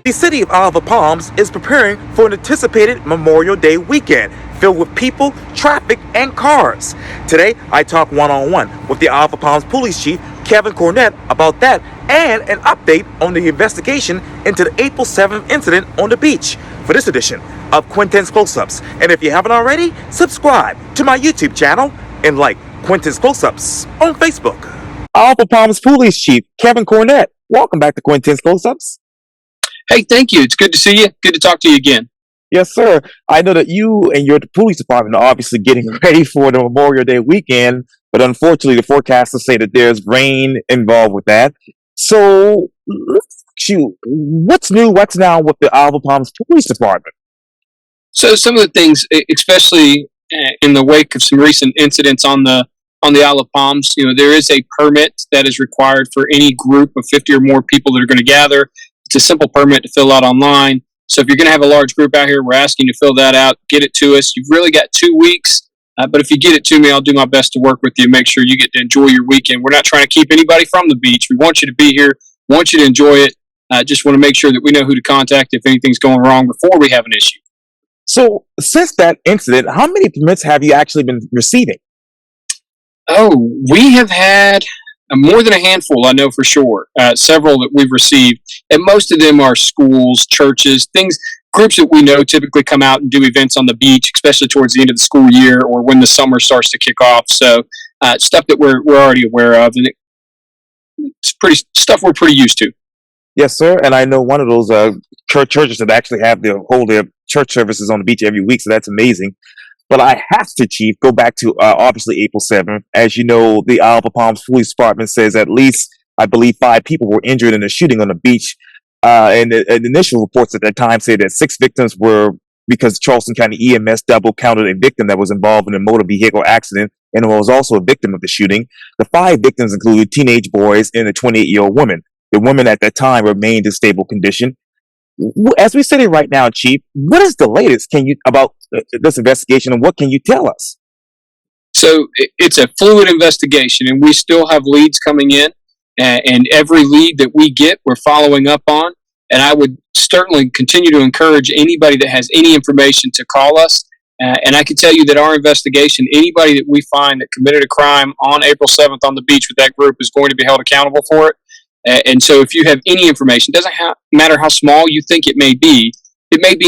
The city of Isle of Palms is preparing for an anticipated Memorial Day weekend filled with people, traffic, and cars. Today, I talk one-on-one with the Isle of Palms Police Chief Kevin Cornett about that and an update on the investigation into the April 7th incident on the beach for this edition of Quintin's Close-Ups. And if you haven't already, subscribe to my YouTube channel and like Quintin's Close-Ups on Facebook. Isle of Palms Police Chief Kevin Cornett, welcome back to Quintin's Close-Ups. Hey, thank you. It's good to see you. Good to talk to you again. Yes, sir. I know that you and your police department are obviously getting ready for the Memorial Day weekend, but unfortunately the forecasters say that there's rain involved with that. So, what's new, what's now with the Isle of Palms Police Department? So some of the things, especially in the wake of some recent incidents on the Isle of Palms, there is a permit that is required for any group of 50 or more people that are going to gather. It's a simple permit to fill out online. So if you're going to have a large group out here, we're asking you to fill that out, get it to us. You've really got 2 weeks, but if you get it to me, I'll do my best to work with you, make sure you get to enjoy your weekend. We're not trying to keep anybody from the beach. We want you to be here, want you to enjoy it. Just want to make sure that we know who to contact if anything's going wrong before we have an issue. So since that incident, how many permits have you actually been receiving? Oh, we have had more than a handful, I know for sure. Several that we've received, and most of them are schools, churches, groups that we know typically come out and do events on the beach, especially towards the end of the school year or when the summer starts to kick off. So stuff that we're already aware of, and it's stuff we're pretty used to. Yes, sir. And I know one of those churches that actually hold their church services on the beach every week, so that's amazing. But I have to, Chief, go back to obviously April 7th. As you know, the Isle of Palms Police Department says at least, I believe, 5 people were injured in a shooting on the beach. And the initial reports at that time say that 6 victims were because Charleston County EMS double counted a victim that was involved in a motor vehicle accident and was also a victim of the shooting. The 5 victims included teenage boys and a 28-year-old woman. The woman at that time remained in stable condition. As we sit here right now, Chief, what is the latest about this investigation, and what can you tell us? So it's a fluid investigation, and we still have leads coming in, and every lead that we get, we're following up on. And I would certainly continue to encourage anybody that has any information to call us. And I can tell you that our investigation, anybody that we find that committed a crime on April 7th on the beach with that group is going to be held accountable for it. And so if you have any information, doesn't matter how small you think it may be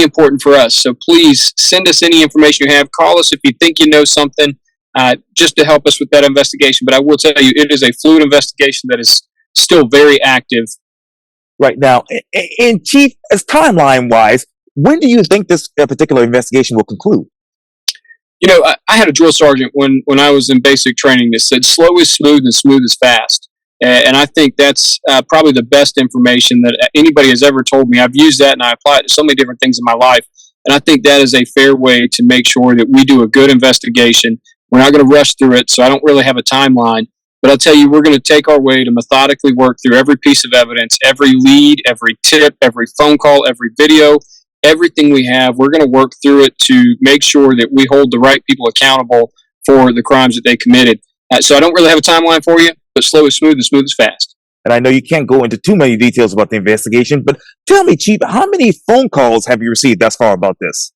important for us. So please send us any information you have. Call us if you think you know something, just to help us with that investigation. But I will tell you, it is a fluid investigation that is still very active. Right now. And Chief, as timeline-wise, when do you think this particular investigation will conclude? I had a drill sergeant when I was in basic training that said, slow is smooth and smooth is fast. And I think that's probably the best information that anybody has ever told me. I've used that and I apply it to so many different things in my life. And I think that is a fair way to make sure that we do a good investigation. We're not going to rush through it, so I don't really have a timeline. But I'll tell you, we're going to take our way to methodically work through every piece of evidence, every lead, every tip, every phone call, every video, everything we have. We're going to work through it to make sure that we hold the right people accountable for the crimes that they committed. So I don't really have a timeline for you, but slow is smooth and smooth is fast. And I know you can't go into too many details about the investigation, but tell me, Chief, how many phone calls have you received thus far about this?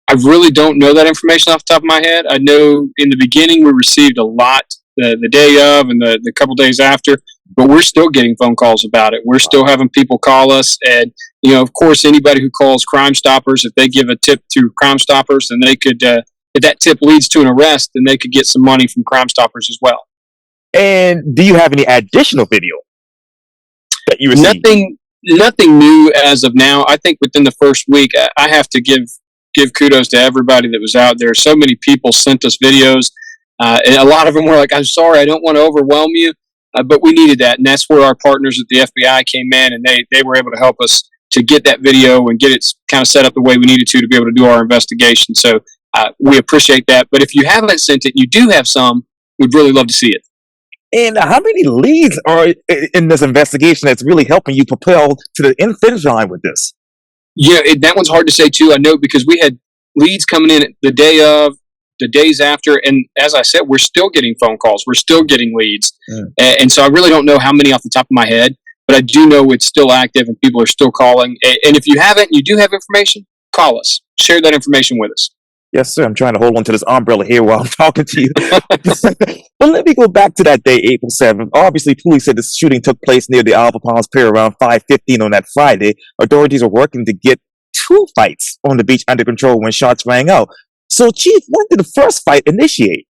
I really don't know that information off the top of my head. I know in the beginning we received a lot the day of and the couple days after, but we're still getting phone calls about it. We're still having people call us. And, of course, anybody who calls Crime Stoppers, if they give a tip through Crime Stoppers, then they could, if that tip leads to an arrest, then they could get some money from Crime Stoppers as well. And do you have any additional video that you received? Nothing new as of now. I think within the first week, I have to give kudos to everybody that was out there. So many people sent us videos, and a lot of them were like, I'm sorry, I don't want to overwhelm you, but we needed that. And that's where our partners at the FBI came in, and they were able to help us to get that video and get it kind of set up the way we needed to be able to do our investigation. So we appreciate that. But if you haven't sent it, you do have some, we'd really love to see it. And how many leads are in this investigation that's really helping you propel to the finish line with this? Yeah, that one's hard to say too. I know because we had leads coming in the day of, the days after, and as I said, we're still getting phone calls. We're still getting leads. And so I really don't know how many off the top of my head. but I do know it's still active and people are still calling. And if you haven't, you do have information, call us. Share that information with us. Yes, sir. I'm trying to hold on to this umbrella here while I'm talking to you. But let me go back to that day, April 7th. Obviously, police said the shooting took place near the Alpha Palms Pier around 5:15 on that Friday. Authorities are working to get two fights on the beach under control when shots rang out. So, Chief, when did the first fight initiate?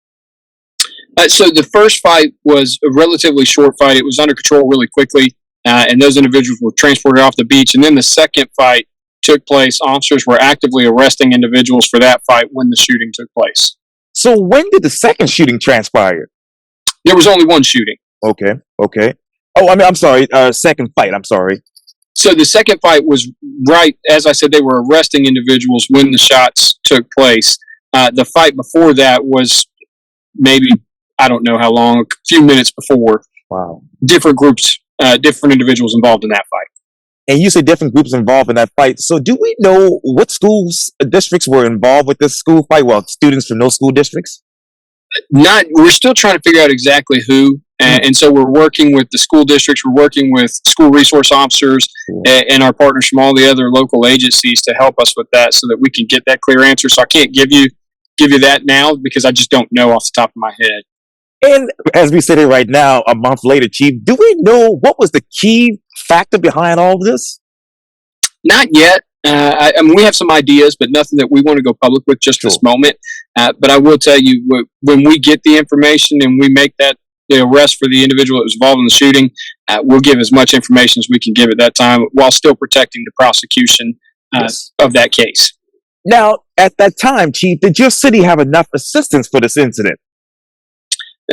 So the first fight was a relatively short fight. It was under control really quickly, and those individuals were transported off the beach. And then the second fight took place. Officers were actively arresting individuals for that fight when the shooting took place. So, when did the second shooting transpire? There was only one shooting. Okay, okay. Oh, I'm sorry. Second fight. I'm sorry. So the second fight was right, as I said, they were arresting individuals when the shots took place. The fight before that was maybe, I don't know how long, a few minutes before. Wow. Different groups, different individuals involved in that fight. And you say different groups involved in that fight. So do we know what schools, districts were involved with this school fight? Well, students from those school districts? We're still trying to figure out exactly who. And so we're working with the school districts, we're working with school resource officers and our partners from all the other local agencies to help us with that so that we can get that clear answer. So I can't give you that now because I just don't know off the top of my head. And as we sit here right now, a month later, Chief, do we know what was the key factor behind all of this? Not yet. I mean, we have some ideas, but nothing that we want to go public with just this moment. But I will tell you, when we get the information and we make the arrest for the individual that was involved in the shooting, we'll give as much information as we can give at that time while still protecting the prosecution of that case. Now, at that time, Chief, did your city have enough assistance for this incident?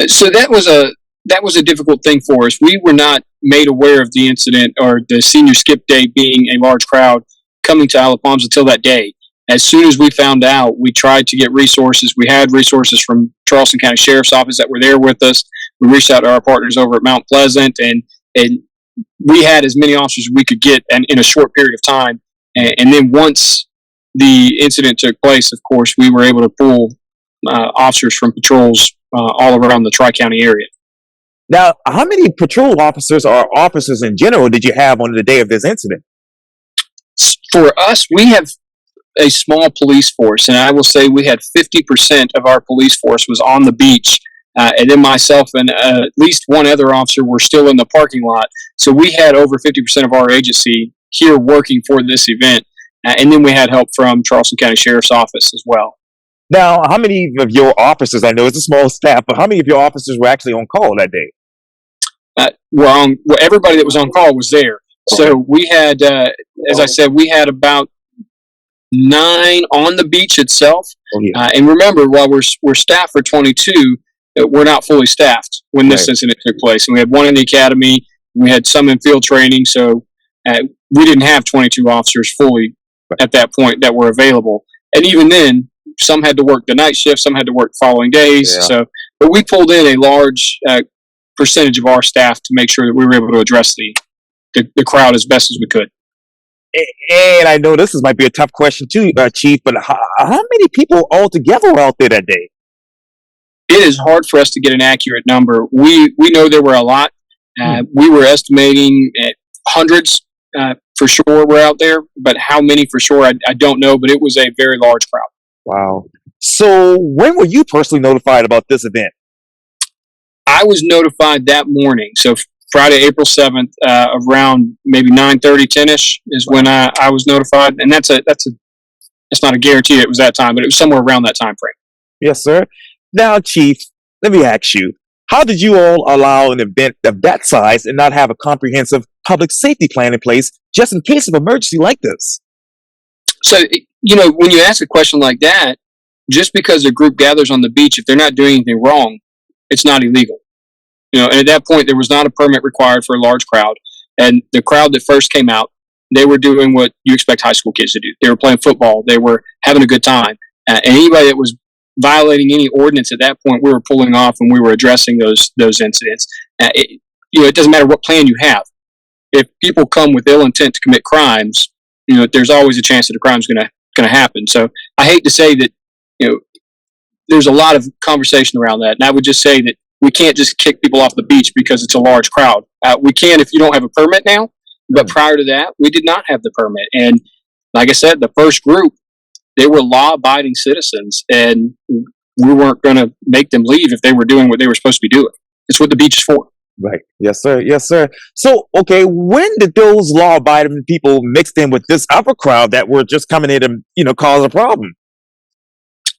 So that was a difficult thing for us. We were not made aware of the incident or the senior skip day being a large crowd coming to Alpha Palms until that day. As soon as we found out, we tried to get resources. We had resources from Charleston County Sheriff's Office that were there with us. We reached out to our partners over at Mount Pleasant, and we had as many officers as we could get in a short period of time. And then once the incident took place, of course, we were able to pull officers from patrols all around the Tri-County area. Now, how many patrol officers or officers in general did you have on the day of this incident? For us, we have a small police force, and I will say we had 50% of our police force was on the beach, and then myself and at least one other officer were still in the parking lot. So we had over 50% of our agency here working for this event, and then we had help from Charleston County Sheriff's Office as well. Now, how many of your officers, I know it's a small staff, but how many of your officers were actually on call that day? Well, everybody that was on call was there. So we had, as I said, we had about 9 on the beach itself. And remember, while we're staffed for 22, we're not fully staffed when this incident took place. And we had 1 in the academy. We had some in field training. So we didn't have 22 officers fully at that point that were available. And even then, some had to work the night shift, some had to work the following days. So, but we pulled in a large percentage of our staff to make sure that we were able to address the crowd as best as we could. And I know this might be a tough question too, Chief, but how many people altogether were out there that day? It is hard for us to get an accurate number. We know there were a lot. We were estimating hundreds for sure were out there, but how many for sure, I don't know, but it was a very large crowd. Wow. So when were you personally notified about this event? I was notified that morning. So Friday, April 7th, around maybe 9:30, 10-ish is when I was notified. And that's not a guarantee it was that time, but it was somewhere around that time frame. Yes, sir. Now, Chief, let me ask you, how did you all allow an event of that size and not have a comprehensive public safety plan in place just in case of emergency like this? So, when you ask a question like that, just because a group gathers on the beach, if they're not doing anything wrong, it's not illegal. And at that point, there was not a permit required for a large crowd. And the crowd that first came out, they were doing what you expect high school kids to do. They were playing football. They were having a good time. And anybody that was violating any ordinance at that point, we were pulling off and we were addressing those incidents. It doesn't matter what plan you have. If people come with ill intent to commit crimes, there's always a chance that a crime is going to happen. So I hate to say that, there's a lot of conversation around that. And I would just say that we can't just kick people off the beach because it's a large crowd. We can if you don't have a permit now, but prior to that, we did not have the permit. And like I said, the first group, they were law-abiding citizens, and we weren't going to make them leave if they were doing what they were supposed to be doing. It's what the beach is for. Right. Yes, sir. Yes, sir. So, okay, when did those law-abiding people mixed in with this other crowd that were just coming in to, cause a problem?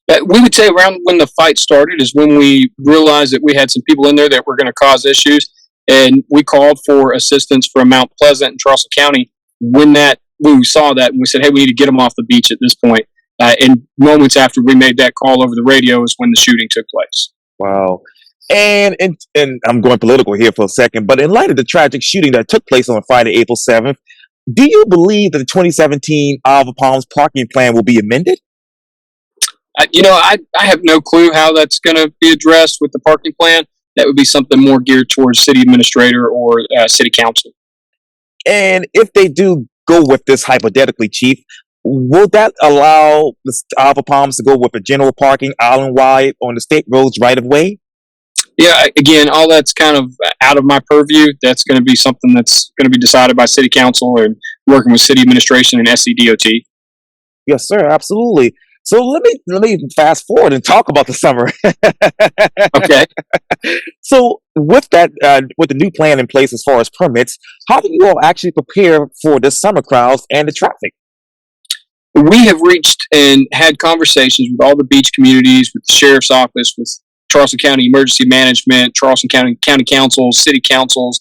We would say around when the fight started is when we realized that we had some people in there that were going to cause issues, and we called for assistance from Mount Pleasant and Charleston County. When we saw that, and we said, "Hey, we need to get them off the beach at this point." And moments after we made that call over the radio is when the shooting took place. Wow. And I'm going political here for a second, but in light of the tragic shooting that took place on Friday, April 7th, do you believe that the 2017 Olive Palms parking plan will be amended? I have no clue how that's going to be addressed with the parking plan. That would be something more geared towards city administrator or city council. And if they do go with this hypothetically, Chief, will that allow the Olive Palms to go with a general parking island-wide on the state roads right of way? Yeah, again, all that's kind of out of my purview. That's going to be something that's going to be decided by city council and working with city administration and SCDOT. Yes, sir, absolutely. So let me fast forward and talk about the summer. Okay. So with that, with the new plan in place as far as permits, how do you all actually prepare for the summer crowds and the traffic? We have reached and had conversations with all the beach communities, with the sheriff's office, with Charleston County Emergency Management, Charleston County councils, city councils,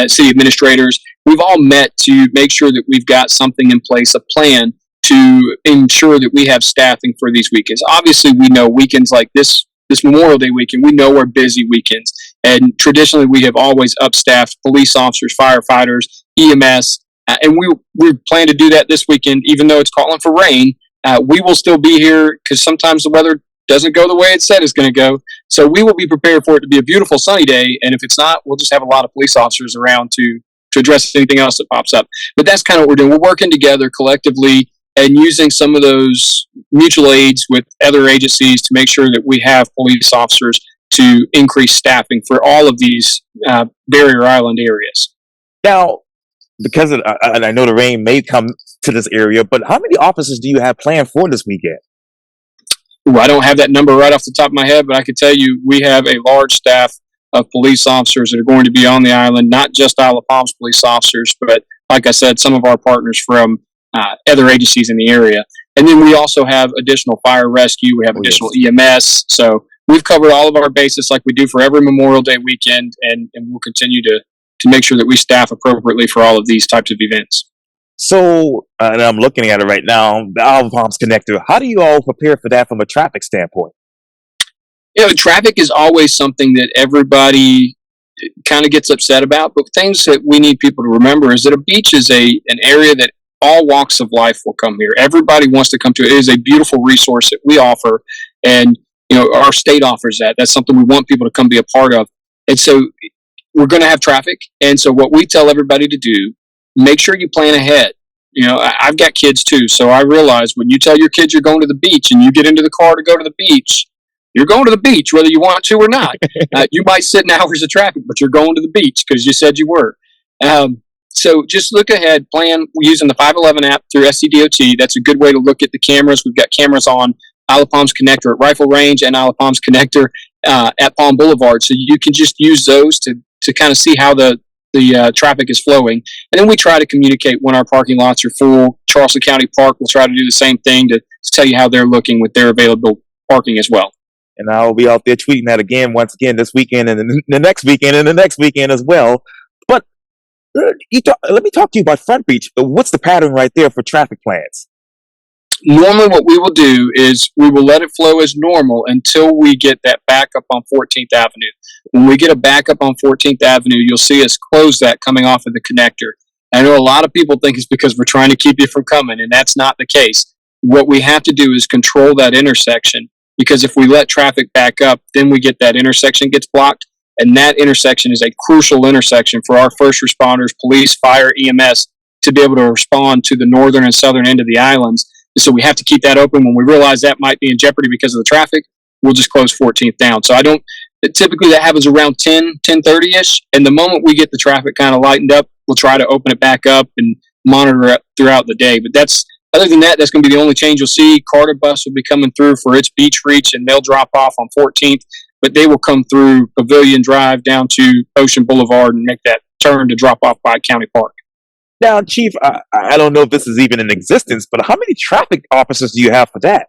city administrators. We've all met to make sure that we've got something in place, a plan to ensure that we have staffing for these weekends. Obviously, we know weekends like this Memorial Day weekend, we know are busy weekends. And traditionally, we have always upstaffed police officers, firefighters, EMS, and we plan to do that this weekend, even though it's calling for rain. We will still be here because sometimes the weather doesn't go the way it said it's going to go. So we will be prepared for it to be a beautiful sunny day. And if it's not, we'll just have a lot of police officers around to address anything else that pops up. But that's kind of what we're doing. We're working together collectively and using some of those mutual aids with other agencies to make sure that we have police officers to increase staffing for all of these barrier island areas. Now, because and I know the rain may come to this area, but how many officers do you have planned for this weekend? Ooh, I don't have that number right off the top of my head, but I can tell you we have a large staff of police officers that are going to be on the island, not just Isle of Palms police officers, but like I said, some of our partners from other agencies in the area. And then we also have additional fire rescue. We have additional EMS. So we've covered all of our bases like we do for every Memorial Day weekend, and we'll continue to make sure that we staff appropriately for all of these types of events. So, and I'm looking at it right now, the Olive Palms connector, how do you all prepare for that from a traffic standpoint? Traffic is always something that everybody kind of gets upset about, but things that we need people to remember is that a beach is an area that all walks of life will come here. Everybody wants to come to it. It is a beautiful resource that we offer, and our state offers that. That's something we want people to come be a part of. And so we're going to have traffic. And so what we tell everybody to do, make sure you plan ahead. I've got kids too, so I realize when you tell your kids you're going to the beach and you get into the car to go to the beach, you're going to the beach whether you want to or not. You might sit in hours of traffic, but you're going to the beach because you said you were. So just look ahead, plan using the 511 app through SCDOT. That's a good way to look at the cameras. We've got cameras on Isle of Palms Connector at Rifle Range and Isle of Palms Connector at Palm Boulevard. So you can just use those to kind of see how the traffic is flowing. And then we try to communicate when our parking lots are full. Charleston County Park will try to do the same thing to tell you how they're looking with their available parking as well. And I'll be out there tweeting that once again this weekend and the next weekend and the next weekend as well. But let me talk to you about Front Beach. What's the pattern right there for traffic plans? Normally what we will do is we will let it flow as normal until we get that backup on 14th Avenue. When we get a backup on 14th Avenue, you'll see us close that coming off of the connector. I know a lot of people think it's because we're trying to keep you from coming, and that's not the case. What we have to do is control that intersection, because if we let traffic back up, then we get that intersection gets blocked. And that intersection is a crucial intersection for our first responders, police, fire, EMS, to be able to respond to the northern and southern end of the islands. And so we have to keep that open. When we realize that might be in jeopardy because of the traffic, we'll just close 14th down. So Typically that happens around 10:30ish. And the moment we get the traffic kind of lightened up, we'll try to open it back up and monitor it throughout the day. But other than that, that's going to be the only change you'll see. Carter bus will be coming through for its beach reach, and they'll drop off on 14th. But they will come through Pavilion Drive down to Ocean Boulevard and make that turn to drop off by County Park. Now, Chief, I don't know if this is even in existence, but how many traffic officers do you have for that?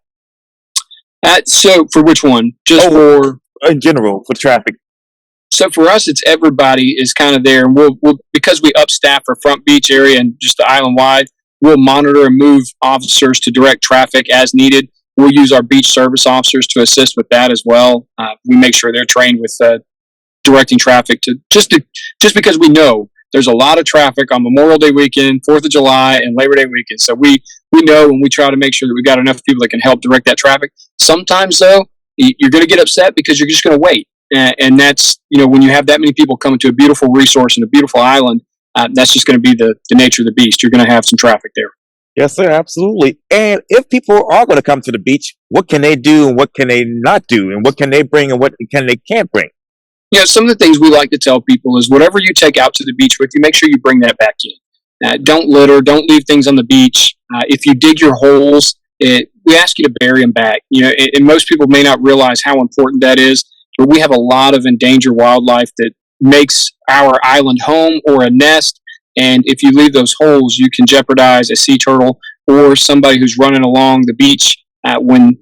So for which one? Just for in general for traffic. So for us, it's everybody is kind of there, and we'll because we upstaff our front beach area and just the island wide. We'll monitor and move officers to direct traffic as needed. We'll use our beach service officers to assist with that as well. We make sure they're trained with directing traffic just because we know there's a lot of traffic on Memorial Day weekend, 4th of July, and Labor Day weekend. So we know, and we try to make sure that we've got enough people that can help direct that traffic. Sometimes, though, you're going to get upset because you're just going to wait. And that's, when you have that many people coming to a beautiful resource and a beautiful island, that's just going to be the nature of the beast. You're going to have some traffic there. Yes, sir, absolutely. And if people are going to come to the beach, what can they do and what can they not do? And what can they bring and what can they can't bring? Some of the things we like to tell people is whatever you take out to the beach with you, make sure you bring that back in. Don't litter. Don't leave things on the beach. If you dig your holes, we ask you to bury them back. And most people may not realize how important that is, but we have a lot of endangered wildlife that makes our island home or a nest. And if you leave those holes, you can jeopardize a sea turtle or somebody who's running along the beach when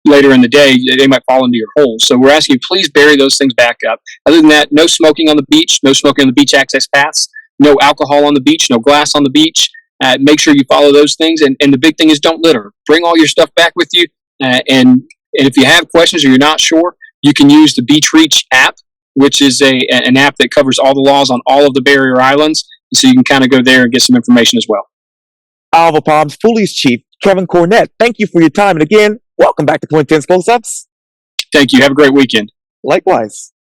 later in the day they might fall into your holes. So we're asking you, please bury those things back up. Other than that, no smoking on the beach, no smoking on the beach access paths, no alcohol on the beach, no glass on the beach. Make sure you follow those things. And the big thing is don't litter. Bring all your stuff back with you. And if you have questions or you're not sure, you can use the Beach Reach app, which is an app that covers all the laws on all of the barrier islands. So you can kind of go there and get some information as well. Alva Palms Police Chief Kevin Cornett, thank you for your time. And again, welcome back to Quintin's Close-Ups. Thank you. Have a great weekend. Likewise.